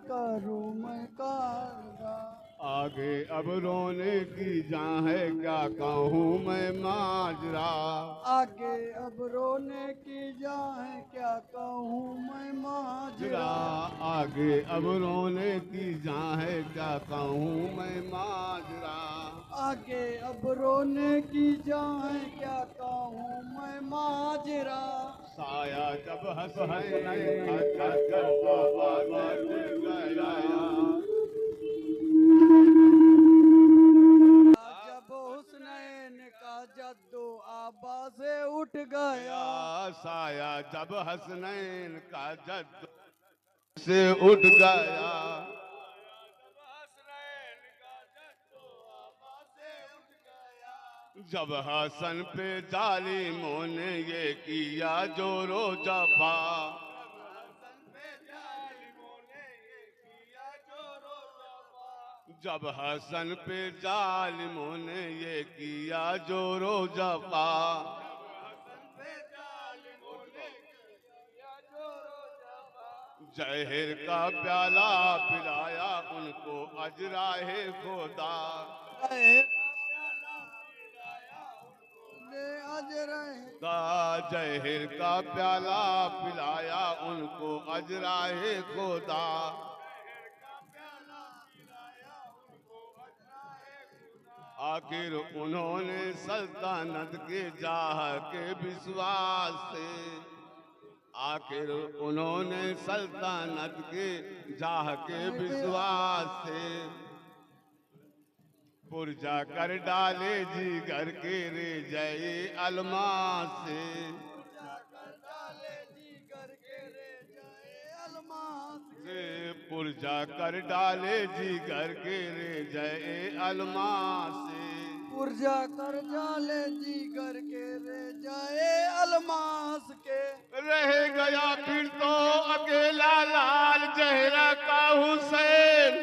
करूं मैं कायदा। आगे अब रोने की जहाँ है क्या कहूँ मैं माजरा। आगे अब रोने की जाए क्या कहूँ मैं माजरा। आगे अब रोने की जहाँ है क्या कहूँ मैं माजरा। आगे अब रोने की जाए क्या कहूँ मैं माजरा। साया जब हंस है आवाज़ उठ गया। जब हुस्नैन का जद्दो आवाज़ उठ गया। साया जब हसनैन का जद से उठ गया। जब हसन पे जालिमों ने ये किया जोरो जफा। जब हसन पे जालिमों ने ये किया जोरो जफा। जहर का प्याला पिलाया उनको अजराहे खुदा। जहर का प्याला पिलाया उनको अजराहे खुदा। आखिर उन्होंने सल्तनत के जाह के विश्वास से। आखिर उन्होंने सल्तनत के जाह के विश्वास से पुरजा कर डाले जिगर के रे जय अलमास से। पुरजा कर डाले जिगर के रे जय अलमास से। पुरजा कर डाले जिगर के रे जाए अलमास के। रह गया फिर तो अकेला लाल जहरा का हुसैन।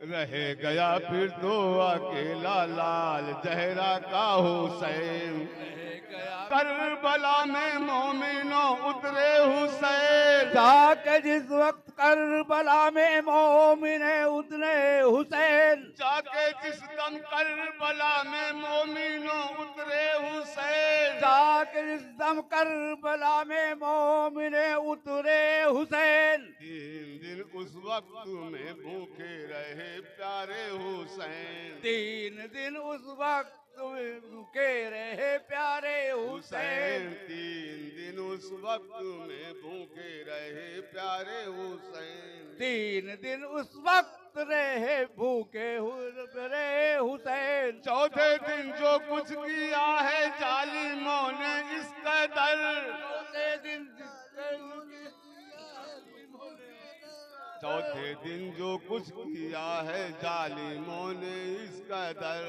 रह गया फिर तो अकेला लाल जहरा का हुसैन। करबला में मोमिनो उतरे हुसैन। जाके जिस वक्त करबला में मोमिने उतरे हुसैन। जाके जिस दम करबला में मोमिनो उतरे हुसैन। जाके जिस दम करबला में मोमिने उतरे हुसैन। 3 दिन उस वक्त में भूखे रहे प्यारे हुसैन। 3 दिन उस वक्त भूखे रहे प्यारे हुसैन। 3 दिन उस वक्त में भूखे रहे प्यारे हुसैन। 3 दिन उस वक्त रहे भूखे रहे हुसैन। चौथे दिन जो कुछ किया है जालिमों ने इस कदर। चौथे दिन जो कुछ किया है जालिमों ने इस कदर।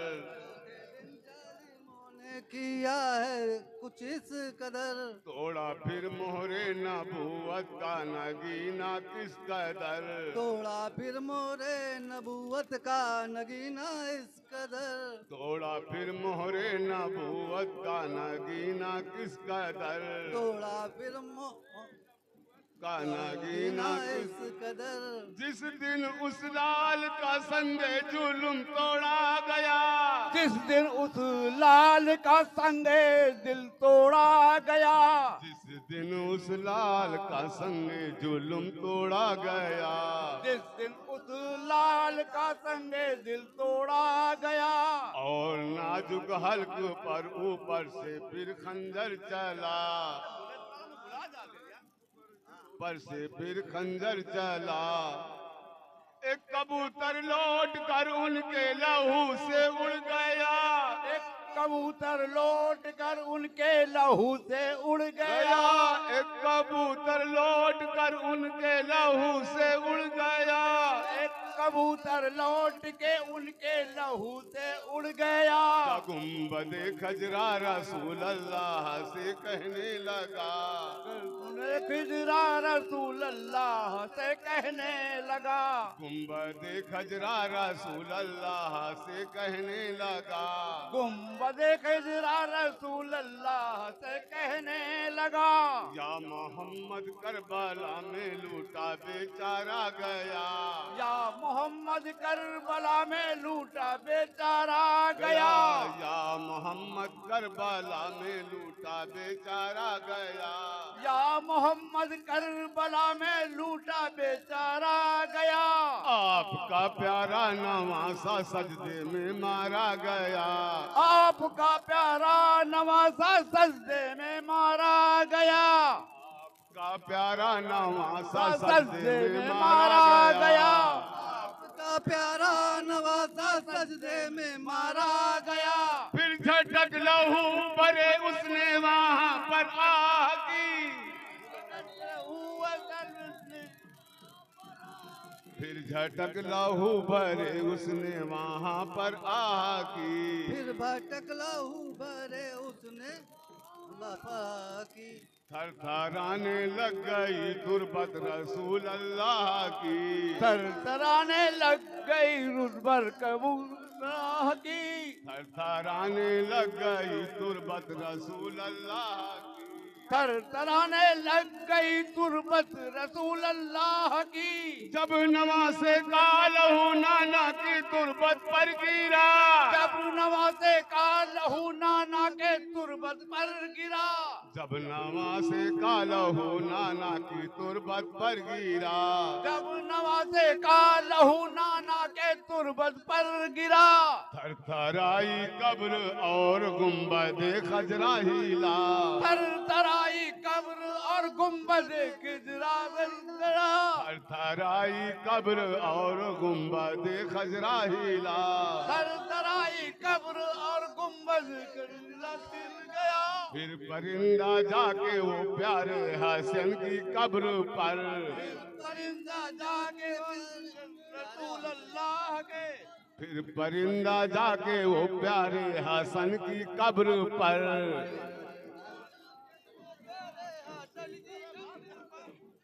किया है कुछ इस कदर। तोड़ा फिर मोहरे नबूवत का नगीना किस कदर। तोड़ा फिर मोरे नबूवत का नगीना इस कदर। तोड़ा फिर मोहरे नबूवत का नगीना किस कदर। तोड़ा फिर का नगीना इस कदर। जिस दिन उस लाल का संगे जुल्म तोड़ा गया। जिस दिन उस लाल का संगे दिल तोड़ा गया। जिस दिन उस लाल का संगे जुल्म तोड़ा गया। जिस दिन उस लाल का संगे दिल तोड़ा गया। और नाजुक हल्क पर ऊपर से फिर खंजर चला। पर से फिर खंजर चला। एक कबूतर लौट कर उनके लहू से उड़ गया। एक कबूतर लौट कर उनके लहू से उड़ गया। एक कबूतर लौट कर उनके लहू से उड़ गया। एक कबूतर लौट के उनके लहू से उड़ गया। गुंबदे खजरा रसूल अल्लाह से कहने लगा। खजरा रसूल अल्लाह से कहने लगा। गुंबदे खजरा रसूल अल्लाह से कहने लगा। गुंबद खजरा रसूल अल्लाह से कहने लगा। या मोहम्मद करबला में लूटा बेचारा गया, या मोहम्मद करबला में लूटा बेचारा गया। या मोहम्मद करबला में लूटा बेचारा गया, या मोहम्मद करबला में लूटा बेचारा गया। आपका प्यारा नवासा सजदे में मारा गया, आपका प्यारा नवासा सजदे में मारा गया। आपका प्यारा नवासा सजदे में मारा गया। आपका प्यारा नवासा सजदे में मारा गया। फिर झटक लहू भरे उसने वहां पर आकी, फिर झटक लहू भरे उसने वहां पर आकी, फिर भटक लहू भरे उसने वफा की। थर थराने लग गई तुरबत रसूल अल्लाह की, थर थराने लग गई रुजबर कबूल की। थर थराने लग गई तुरबत रसूल अल्लाह की, थर थराने लग गई तुरबत रसूल अल्लाह की। जब नवासे का लहू नाना की तुरबत पर गिरा, जब नवासे का लहू नाना के तुरबत पर गिरा। जब नवासे का लहू नाना की तुरबत पर गिरा, जब नवासे का लहू नाना के तुरबत पर गिरा। थर थराई कब्र और गुम्बद खजरा हिला, थर थराई कब्र और गुम्बद खिजरा बंदरा। थर थराई कब्र और गुम्बद खजरा हिला, थर थराई कब्र और गुम्बद खिजरा हिल गया। फिर परिंदा जाके वो प्यारे हसन की कब्र पर, परिंदा जाके रसूल अल्लाह के। फिर परिंदा जाके वो प्यारे हसन की कब्र पर,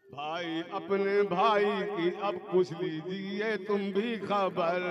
भाई अपने भाई की अब पूछ लीजिए तुम भी खबर।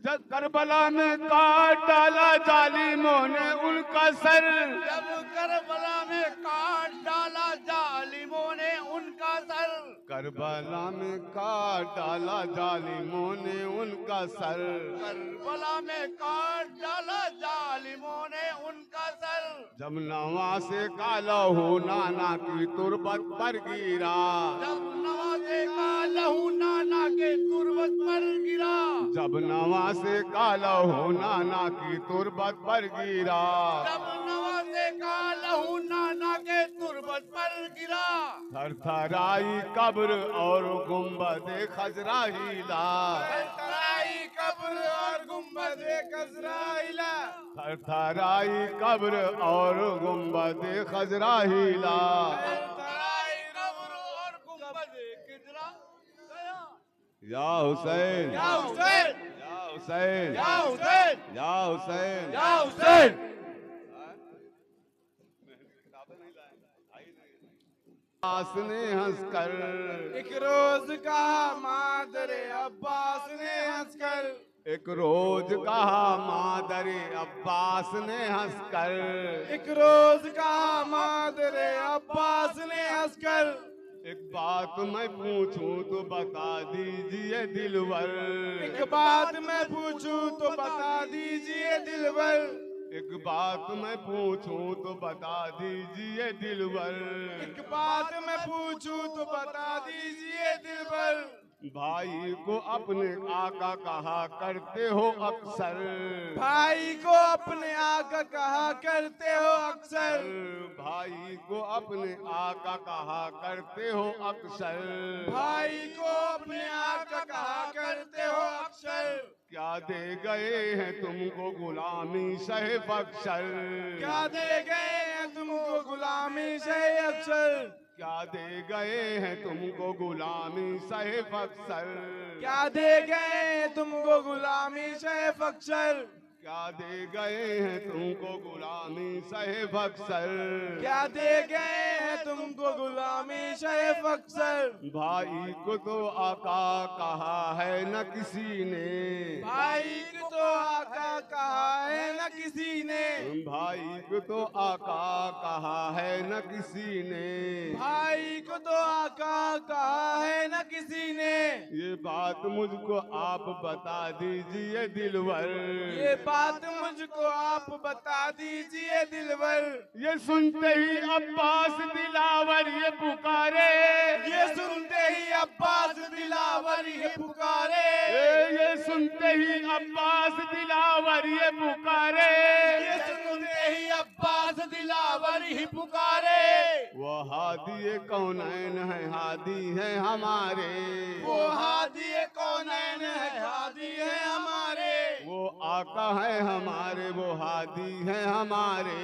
जब करबला में काट डाला जालिमों ने उनका सर, जब करबला में काट डाला जालिमों ने उनका सर। करबला में काट डाला जालिमों ने उनका सर, करबला में काट डाला जालिमों ने उनका सर। जब नवासे का लहू नाना की तुरबत पर गिरा, जब नवासे का लहू नाना के तुरबत पर गिरा। जब नवासे का लहू नाना की तुरबत पर गिरा, जब नवासे का लहू नाना के तुरबत पर गिरा। थर थराई कब्र और गुम्बद खजरा हिला, थरथराई कब्र और गुम्बद खजरा हिला। थर थराई कब्र और गुम्बद खजरा हिला। थरथराई कब्र और गुम्बद खजरा गया। या हुसैन, या हुसैन, या हुसैन, या हुसैन, या हुसैन, या हुसैन। अब्बास ने हंसकर, एक रोज कहा मादरे अब्बास ने हंसकर। एक रोज कहा मादरे अब्बास ने हंसकर, एक रोज कहा मादरे अब्बास ने हंसकर। एक बात मैं पूछूं तो बता दीजिए दिलवर, एक बात मैं पूछूं तो बता दीजिए दिलवर। एक बात मैं पूछूं तो बता दीजिए दिलवर, एक बात मैं पूछूं तो बता दीजिए दिलबर। भाई को अपने आका कहा करते हो अक्सर, भाई को अपने आका कहा करते हो अक्सर। भाई को अपने आका कहा करते हो अक्सर, भाई को अपने आका कहा करते हो अक्सर। क्या दे गए हैं तुमको गुलामी सहे बख्शर, क्या दे गए हैं तुमको गुलामी से अक्सर। क्या दे गए हैं तुमको गुलामी सहे बख्शर, क्या दे गए हैं तुमको गुलामी से अक्सर। क्या दे गए हैं तुमको गुलामी सहे अक्सर, क्या दे गए हैं तुमको गुलामी शैफ अक्सर। भाई को तो आका कहा है न किसी ने, भाई को तो आका कहा है न किसी ने, भाई को तो आका कहा है न किसी ने, भाई को तो आका कहा है न किसी ने। ये बात मुझको आप बता दीजिए दिलवर, ये बात मुझको आप बता दीजिए दिलवर। ये सुनते ही अब्बास दिलावर ये पुकारे, ये सुनते ही अब्बास दिलावर ये पुकारे, ये सुनते ही अब्बास दिलावर ये पुकारे, ये सुनते ही अब्बास दिलावर ही पुकारे। वो हादी कौनैन है हादी है हमारे, वो हादी कौनैन है हादी है हमारे, वो आका है हमारे वो हादी है हमारे,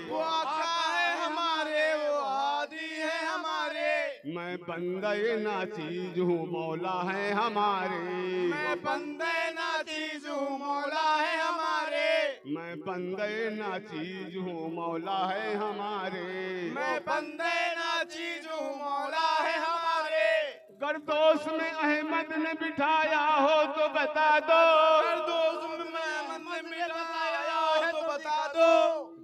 वो आका है हमारे वो हादी है हमारे। मैं बंदे ना चीज हूँ मौला है हमारे, मैं बंदे ना चीज हूँ मौला है हमारे, मैं बंदे ना चीज हूँ मौला है हमारे, मैं बंदे ना चीज हूँ मौला है हमारे। गर्दोश में अहमद ने बिठाया हो तो बता दो, गर्दोश में अहमद ने बिठाया हो तो बता दो,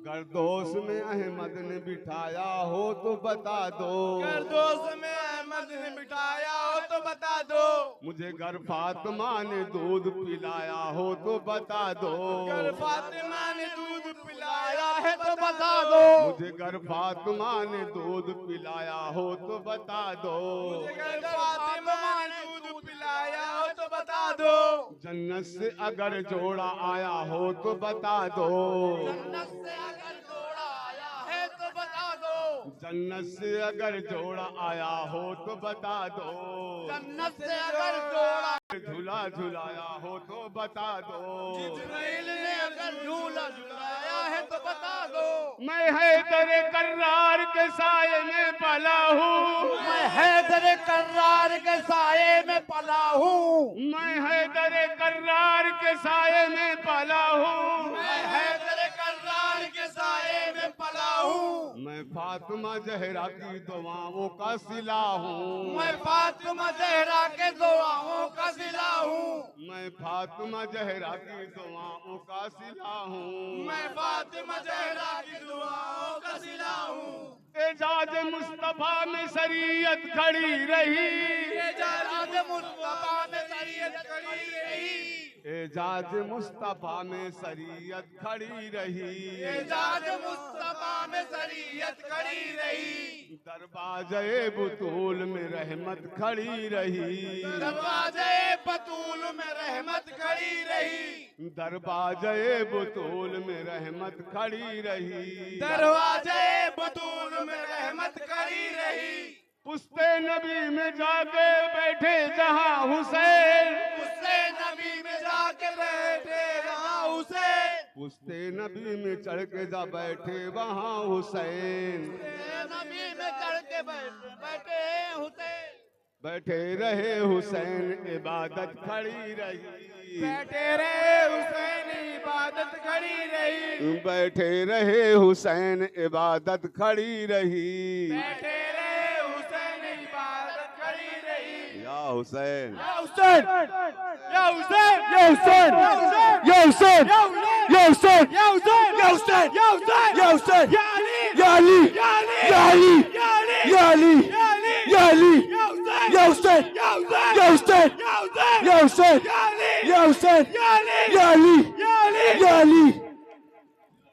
गर्दोश में अहमद ने बिठाया हो तो बता दो, गर्दोश में अहमद ने बिठाया हो तो बता दो, मुझे घर फातिमा ने दूध पिलाया हो तो बता दो, अगर फातिमा ने दूध पिलाया है तो बता दो, मुझे घर फातिमा ने दूध पिलाया हो तो बता दो, अगर फातिमा ने दूध पिलाया हो तो बता दो, जन्नत से अगर जोड़ा आया हो तो बता दो, जन्नत से अगर जोड़ा आया है तो बता दो, जन्नत से अगर जोड़ा आया हो तो बता दो, जन्नत से अगर जोड़ा झूला झुलाया हो तो बता दो, जिब्राइल ने अगर झूला झुलाया है तो बता दो। मैं हैदर कर्रार के साये में पला हूँ, मैं हैदर कर्रार के साये में पला हूँ, मैं हैदर कर्रार के साये में पला हूँ, मैं हैदर कर्रार के साये में पला हूँ, मैं फातिमा जहरा की दुआओं का सिला हूँ, मैं फातिमा जहरा के दुआओं का सिला हूँ, मैं फातिमा जहरा की दुआओं का सिला हूँ, मैं फातिमा जहरा की दुआओं का सिला हूँ। एजाज मुस्तफा में शरीयत खड़ी रही, एजाज मुस्तफा में शरीयत खड़ी रही, एजाज मुस्तफा में शरीयत खड़ी रही, एजाज मुस्तफा में शरीयत खड़ी रही, दरवाजे बुतूल में रहमत खड़ी रही, दरवाजे बतूल में रहमत खड़ी रही, दरवाजे बुतूल में रहमत खड़ी रही, दरवाजे बतूल में रहमत खड़ी रही। पुश्ते नबी में जाके बैठे जहाँ हुसैन, उससे नबी में जाके बैठे रहा हुसैन, पुश्ते नबी में चढ़ के जा बैठे वहाँ हुसैन, नबी में चढ़ के बैठे हुसैन, बैठे रहे हुसैन इबादत खड़ी रही, बैठे रहे हुसैन इबादत खड़ी रही, बैठे रहे हुसैन इबादत खड़ी रही, बैठे रहे हुसैन इबादत खड़ी रही। या हुसैन, या हुसैन, या हुसैन, या हुसैन, या हुसैन, या हुसैन, या हुसैन, या हुसैन, या हुसैन, या हुसैन, या अली, या अली, या अली, या अली, या अली, या अली, या अली, या हुसैन, या हुसैन, या हुसैन, या हुसैन, या हुसैन, या अली, या हुसैन, या अली, या अली, या अली, या अली,